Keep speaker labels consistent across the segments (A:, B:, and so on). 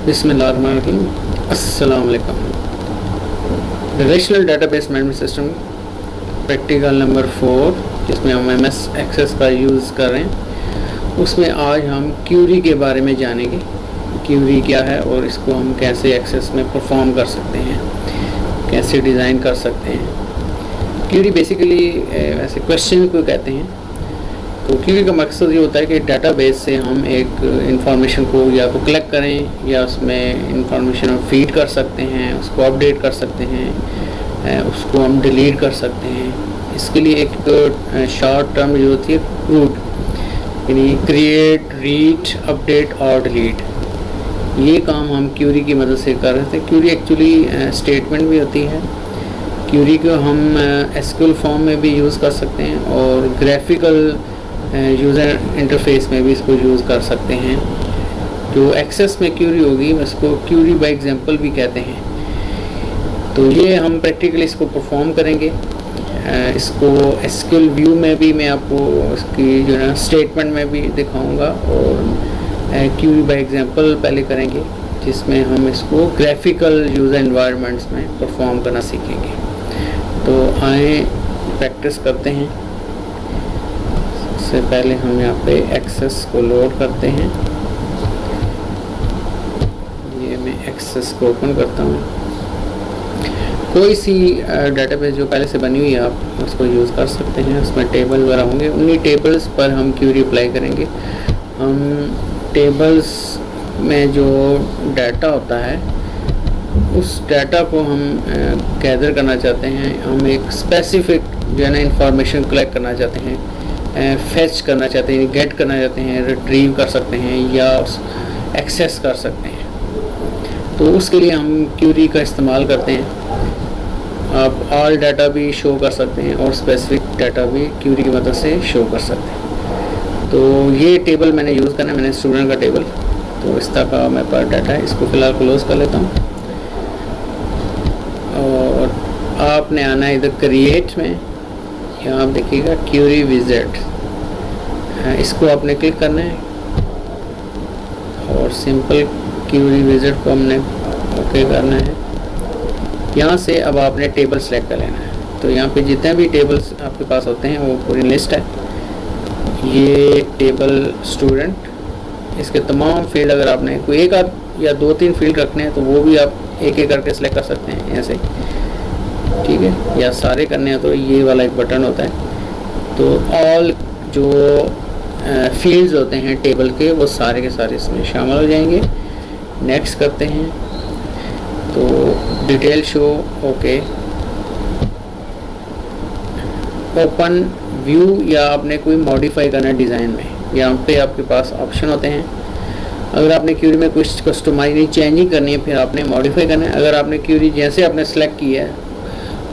A: बिस्मिल्लाहिर्रहमानिर्रहीम। अस्सलाम वालेकुम। Relational database management system practical number 4, जिसमें हम MS एक्सेस का यूज़ कर रहे हैं, उसमें आज हम क्यूरी के बारे में जानेंगे। क्यूरी क्या है और इसको हम कैसे एक्सेस में परफॉर्म कर सकते हैं, कैसे डिज़ाइन कर सकते हैं। क्यूरी बेसिकली ऐसे क्वेश्चन को कहते हैं। तो क्यूरी का मकसद ये होता है कि डेटाबेस से हम एक इंफॉर्मेशन को या तो कलेक्ट करें या उसमें इंफॉर्मेशन हम फीड कर सकते हैं, उसको अपडेट कर सकते हैं, उसको हम डिलीट कर सकते हैं। इसके लिए एक शॉर्ट टर्म जो होती है क्रूड, यानी क्रिएट, रीड, अपडेट और डिलीट, ये काम हम क्यूरी की मदद से कर रहे थे। क्यूरी एक्चुअली स्टेटमेंट भी होती है। क्यूरी को हम SQL फॉर्म में भी यूज़ कर सकते हैं और ग्राफिकल यूज़र इंटरफेस में भी इसको यूज़ कर सकते हैं। जो एक्सेस में क्यूरी होगी उसको क्यूरी बाय एग्जांपल भी कहते हैं। तो ये हम प्रैक्टिकली इसको परफॉर्म करेंगे। इसको SQL व्यू में भी मैं आपको इसकी जो है स्टेटमेंट में भी दिखाऊंगा और क्यूरी बाय एग्जांपल पहले करेंगे, जिसमें हम इसको ग्राफिकल यूज़र एनवायरनमेंट्स में परफॉर्म करना सीखेंगे। तो आए प्रैक्टिस करते हैं। सबसे पहले हम यहाँ पे एक्सेस को लोड करते हैं। ये मैं एक्सेस को ओपन करता हूँ। कोई सी डेटाबेस जो पहले से बनी हुई है आप उसको यूज़ कर सकते हैं। उसमें टेबल वगैरह होंगे, उन्हीं टेबल्स पर हम क्यूरी अप्लाई करेंगे। हम टेबल्स में जो डाटा होता है उस डाटा को हम गैदर करना चाहते हैं। हम एक स्पेसिफिक जो है ना इंफॉर्मेशन कलेक्ट करना चाहते हैं, फेच करना चाहते हैं, गेट करना चाहते हैं, रिट्रीव कर सकते हैं या एक्सेस कर सकते हैं। तो उसके लिए हम क्यूरी का इस्तेमाल करते हैं। आप ऑल डाटा भी शो कर सकते हैं और स्पेसिफिक डाटा भी क्यूरी की मदद से शो कर सकते हैं। तो ये टेबल मैंने यूज़ करना है, मैंने स्टूडेंट का टेबल, तो इस तरह का मेरे पास डाटा है। इसको फ़िलहाल क्लोज कर लेता हूँ और आपने आना है इधर क्रिएट में। यहाँ आप देखिएगा क्यूरी विज़िट, इसको आपने क्लिक करना है और सिंपल क्यूरी विज़िट को हमने ओके करना है। यहाँ से अब आपने टेबल सेलेक्ट कर लेना है। तो यहाँ पे जितने भी टेबल्स आपके पास होते हैं वो पूरी लिस्ट है। ये टेबल स्टूडेंट, इसके तमाम फील्ड अगर आपने कोई एक आध या 2-3 फील्ड रखने हैं तो वो भी आप एक एक करके सेलेक्ट कर सकते हैं ऐसे, ठीक है। या सारे करने हैं तो ये वाला एक बटन होता है। तो ऑल जो फील्ड्स होते हैं टेबल के वो सारे के सारे इसमें शामिल हो जाएंगे। नेक्स्ट करते हैं तो detail show, okay. Open view या आपने कोई मॉडिफाई करना है डिज़ाइन में, यहाँ पे आपके पास ऑप्शन होते हैं। अगर आपने क्यूरी में कुछ कस्टमाइजिंग चेंजिंग करनी है फिर आपने मॉडिफाई करना है। अगर आपने क्यूरी जैसे आपने सेलेक्ट किया है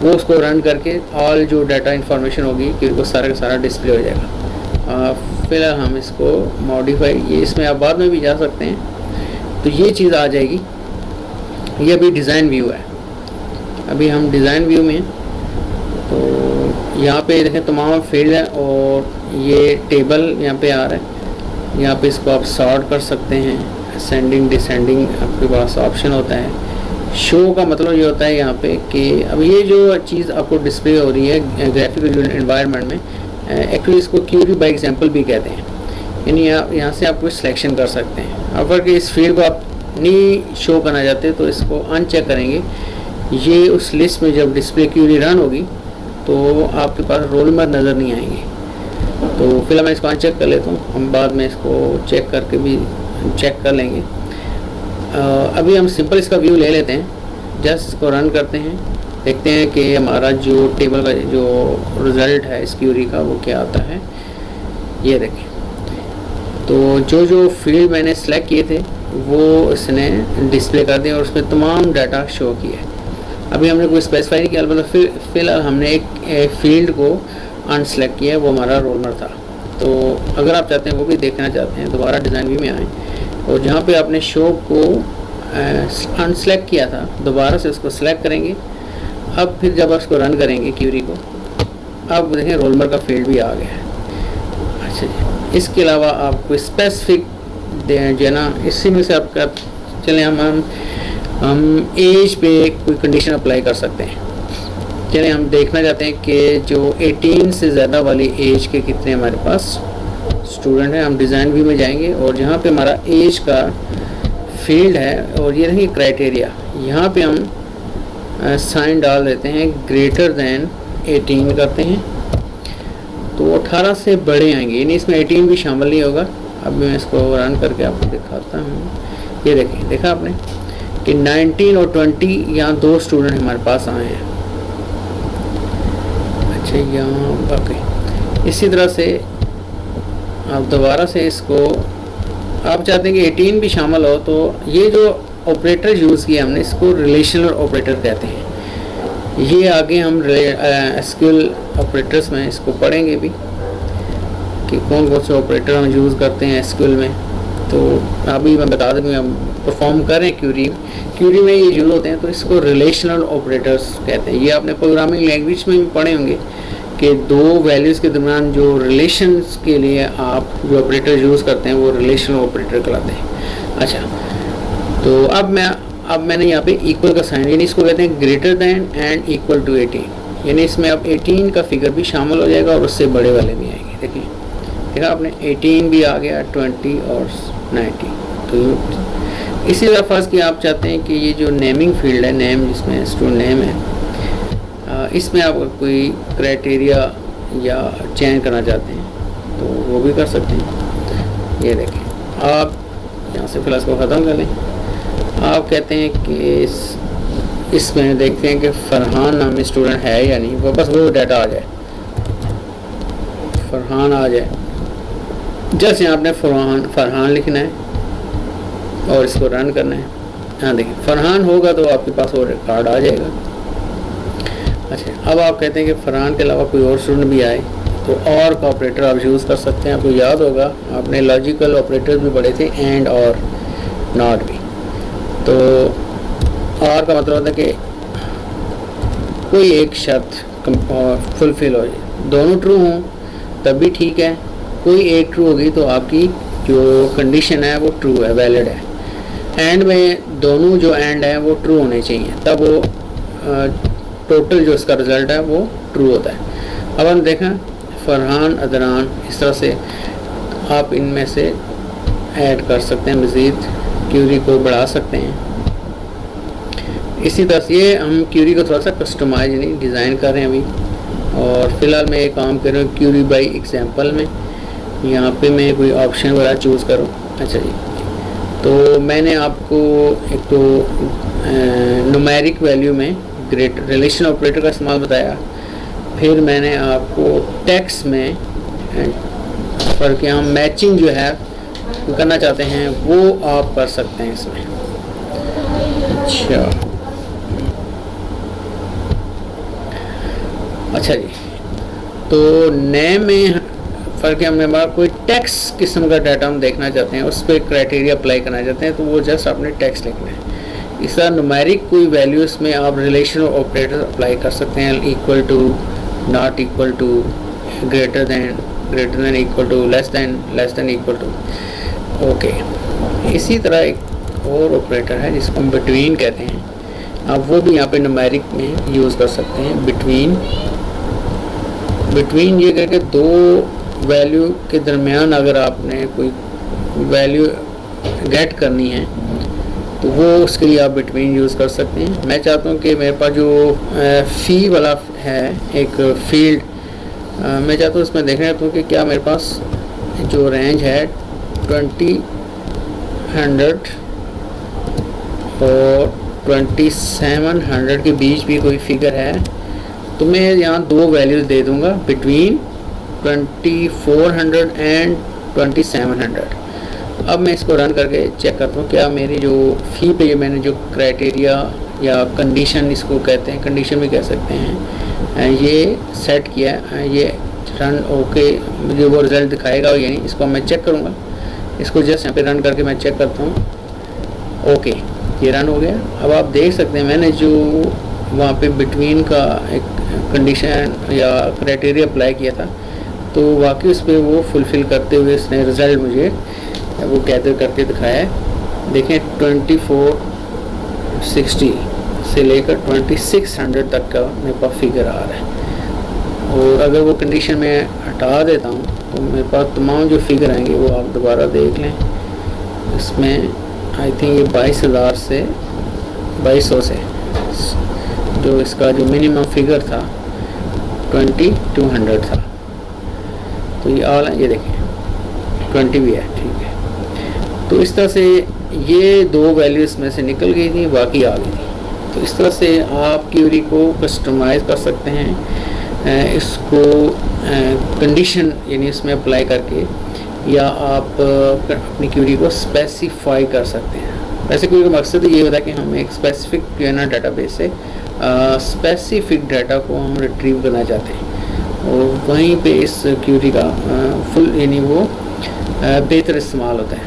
A: वो उसको रन करके ऑल जो डाटा इंफॉर्मेशन होगी क्यूरी को सारा का सारा डिस्प्ले हो जाएगा। फिलहाल हम इसको मॉडिफाई, ये इसमें आप बाद में भी जा सकते हैं। तो ये चीज़ आ जाएगी। ये अभी डिज़ाइन व्यू है। अभी हम डिज़ाइन व्यू में, तो यहाँ पे देखें तमाम फील्ड है और ये टेबल यहाँ पे आ रहा है। यहाँ पे इसको आप सॉर्ट कर सकते हैं, असेंडिंग डिसेंडिंग आपके पास ऑप्शन होता है। शो का मतलब ये होता है यहाँ पे कि अब ये जो चीज़ आपको डिस्प्ले हो रही है ग्राफिकल एनवायरनमेंट में, एक्चुअली इसको क्यूरी बाय एग्जांपल भी कहते हैं। यानी यहाँ से आप कुछ सिलेक्शन कर सकते हैं। अगर कि इस फील्ड को आप नहीं शो करना चाहते तो इसको अनचेक करेंगे। ये उस लिस्ट में जब डिस्प्ले क्यूरी रन होगी तो आपके पास रोल नंबर नज़र नहीं आएंगे। तो फिलहाल मैं इसको अनचेक कर लेता हूँ, हम बाद में इसको चेक करके भी चेक कर लेंगे। अभी हम सिंपल इसका व्यू ले लेते हैं। जस्ट इसको रन करते हैं, देखते हैं कि हमारा जो टेबल का जो रिज़ल्ट है इस क्यूरी का वो क्या आता है। ये देखें, तो जो जो फील्ड मैंने सेलेक्ट किए थे वो इसने डिस्प्ले कर दिया और उसमें तमाम डाटा शो किया। अभी हमने कोई स्पेसिफाई नहीं किया, अलबत्ता फिलहाल हमने एक फील्ड को अनसेलेक्ट किया, वो हमारा रोल नंबर था। तो अगर आप चाहते हैं वो भी देखना चाहते हैं दोबारा डिज़ाइन व्यू में आएँ और जहाँ पे आपने शो को अनसेलेक्ट किया था दोबारा से उसको सेलेक्ट करेंगे। अब फिर जब उसको रन करेंगे क्यूरी को, अब देखें रोल नंबर का फील्ड भी आ गया है। अच्छा जी, इसके अलावा आप कोई स्पेसिफिक जो है ना, इसी में से आपका चले हम एज पे कोई कंडीशन अप्लाई कर सकते हैं। चले हम देखना चाहते हैं कि जो 18 से ज़्यादा वाली एज के कितने हमारे पास स्टूडेंट हैं। हम डिज़ाइन व्यू में जाएंगे और जहाँ पे हमारा एज का फील्ड है और ये रही क्राइटेरिया, यहाँ पे हम साइन डाल देते हैं ग्रेटर दैन 18 करते हैं तो 18 से बड़े आएंगे, यानी इसमें 18 भी शामिल नहीं होगा। अब मैं इसको रन करके आपको दिखाता हूँ। ये देखें, देखा आपने कि 19 और 20 यहाँ 2 स्टूडेंट हमारे पास आए हैं। अच्छा, यहाँ बाकी इसी तरह से आप दोबारा से इसको आप चाहते हैं कि 18 भी शामिल हो, तो ये जो ऑपरेटर यूज़ किया हमने इसको रिलेशनल ऑपरेटर कहते हैं। ये आगे हम एसक्यूएल ऑपरेटर्स में इसको पढ़ेंगे भी कि कौन कौन से ऑपरेटर हम यूज़ करते हैं एसक्यूएल में। तो अभी मैं बता दूँ, हम परफॉर्म करें क्यूरी में ये यूज़ होते हैं, तो इसको रिलेशनल ऑपरेटर्स कहते हैं। ये आपने प्रोग्रामिंग लैंग्वेज में भी पढ़े होंगे कि 2 वैल्यूज़ के दरमियान जो रिलेशंस के लिए आप जो ऑपरेटर यूज़ करते हैं वो रिलेशनल ऑपरेटर कहलाते हैं। अच्छा, तो अब मैंने यहाँ पे इक्वल का साइन, यानी इसको कहते हैं greater than and equal to 18, यानी इसमें अब 18 का फिगर भी शामिल हो जाएगा और उससे बड़े वाले भी आएंगे। देखिए, देखा आपने 18 भी आ गया, 20 और 90। तो इसी तरह फर्ज कि आप चाहते हैं कि ये जो नेमिंग फील्ड है, नेम जिसमें स्टूडेंट नेम है, इसमें आप कोई क्राइटेरिया या चेंज करना चाहते हैं तो वो भी कर सकते हैं। ये देखें, आप यहाँ से फिलहाल इसको ख़त्म कर लें। आप कहते हैं कि इसमें देखते हैं कि फरहान नामी स्टूडेंट है या नहीं, वो बस वो डाटा आ जाए, फरहान आ जाए। जैसे आपने फरहान लिखना है और इसको रन करना है। हाँ देखिए, फरहान होगा तो आपके पास वो रिकॉर्ड आ जाएगा। अच्छा, अब आप कहते हैं कि फरहान के अलावा कोई और स्टूडेंट भी आए तो और का ऑपरेटर आप यूज़ कर सकते हैं। आपको याद होगा आपने लॉजिकल ऑपरेटर भी पढ़े थे, एंड और नॉट भी। तो और का मतलब होता है कि कोई एक शर्त फुलफिल हो जाए, दोनों ट्रू हों तब भी ठीक है, कोई एक ट्रू होगी तो आपकी जो कंडीशन है वो ट्रू है, वैलिड है। एंड में दोनों जो एंड है वो ट्रू होने चाहिए, तब वो टोटल जो इसका रिज़ल्ट है वो ट्रू होता है। अब हम देखें फरहान, अदनान, इस तरह से आप इनमें से ऐड कर सकते हैं, मज़ीद क्यूरी को बढ़ा सकते हैं। इसी तरह से ये हम क्यूरी को थोड़ा सा कस्टमाइज नहीं डिज़ाइन कर रहे हैं अभी, और फ़िलहाल मैं ये काम कर रहा हूँ क्यूरी बाई एग्जांपल में। यहाँ पे मैं कोई ऑप्शन वगैरह चूज़ करूँ। अच्छा जी, तो मैंने आपको एक तो न्यूमेरिक वैल्यू में ग्रेट रिलेशन ऑपरेटर का इस्तेमाल बताया, फिर मैंने आपको टेक्स्ट में पर क्या हम मैचिंग जो है करना चाहते हैं वो आप कर सकते हैं इसमें। अच्छा जी, तो नेम में फ़र्क है, हमने हमारा कोई टेक्स्ट किस्म का डाटा हम देखना चाहते हैं, उस पर क्राइटेरिया अप्लाई करना चाहते हैं, तो वो जस्ट आपने टेक्स्ट लिखना है। इस तरह न्यूमेरिक कोई वैल्यूज़ में आप रिलेशनल ऑपरेटर अप्लाई कर सकते हैं, equal to, not equal to, greater than equal to, less than equal to. Okay, इसी तरह एक और ऑपरेटर है जिसको हम बिटवीन कहते हैं, आप वो भी यहाँ पे न्यूमेरिक में यूज़ कर सकते हैं। बिटवीन ये करके 2 वैल्यू के दरमियान अगर आपने कोई वैल्यू गेट करनी है तो वो उसके लिए आप बिटवीन यूज़ कर सकते हैं। मैं चाहता हूँ कि मेरे पास जो फ़ी वाला है एक फील्ड, मैं चाहता हूँ उसमें देखना चाहता हूँ कि क्या मेरे पास जो रेंज है 2000 और 2700 के बीच भी कोई फिगर है, तो मैं यहाँ 2 वैल्यूज़ दे दूँगा, बिटवीन 2400 एंड 2700। अब मैं इसको रन करके चेक करता हूँ क्या मेरी जो फ़ी पे मैंने जो क्राइटेरिया या कंडीशन इसको कहते हैं, कंडीशन भी कह सकते हैं, ये सेट किया है, ये रन ओके मुझे वो रिज़ल्ट दिखाएगा, यानी इसको मैं चेक करूँगा। इसको जस्ट यहाँ पे रन करके मैं चेक करता हूँ। ओके, ये रन हो गया। अब आप देख सकते हैं मैंने जो वहाँ पे बिटवीन का एक कंडीशन या क्राइटेरिया अप्लाई किया था, तो वाकई उस पर वो फुलफ़िल करते हुए इसने रिज़ल्ट मुझे वो गैदर करके दिखाया है। देखें 2460 से लेकर 2600 तक का मेरे पास फिगर आ रहा है। और अगर वो कंडीशन में हटा देता हूँ तो मेरे पास तमाम जो फिगर आएंगे वो आप दोबारा देख लें। इसमें आई थिंक ये 22,000 से 2200 से जो इसका जो मिनिमम फिगर था 2200 था। तो ये ऑल ये देखें 20 भी है, ठीक है। तो इस तरह से ये दो वैल्यूज़ में से निकल गई थी, बाकी आ गई थी। तो इस तरह से आप क्यूरी को कस्टमाइज़ कर सकते हैं, इसको कंडीशन यानी इसमें अप्लाई करके, या आप अपनी क्यूरी को स्पेसिफाई कर सकते हैं। वैसे क्यूरी का मकसद ये होता है कि हम एक स्पेसिफिक जो है ना डाटाबेस से स्पेसिफिक डाटा को हम रिट्रीव करना चाहते हैं, और वहीं पे इस क्यूरी का फुल यानी वो बेहतर इस्तेमाल होता है।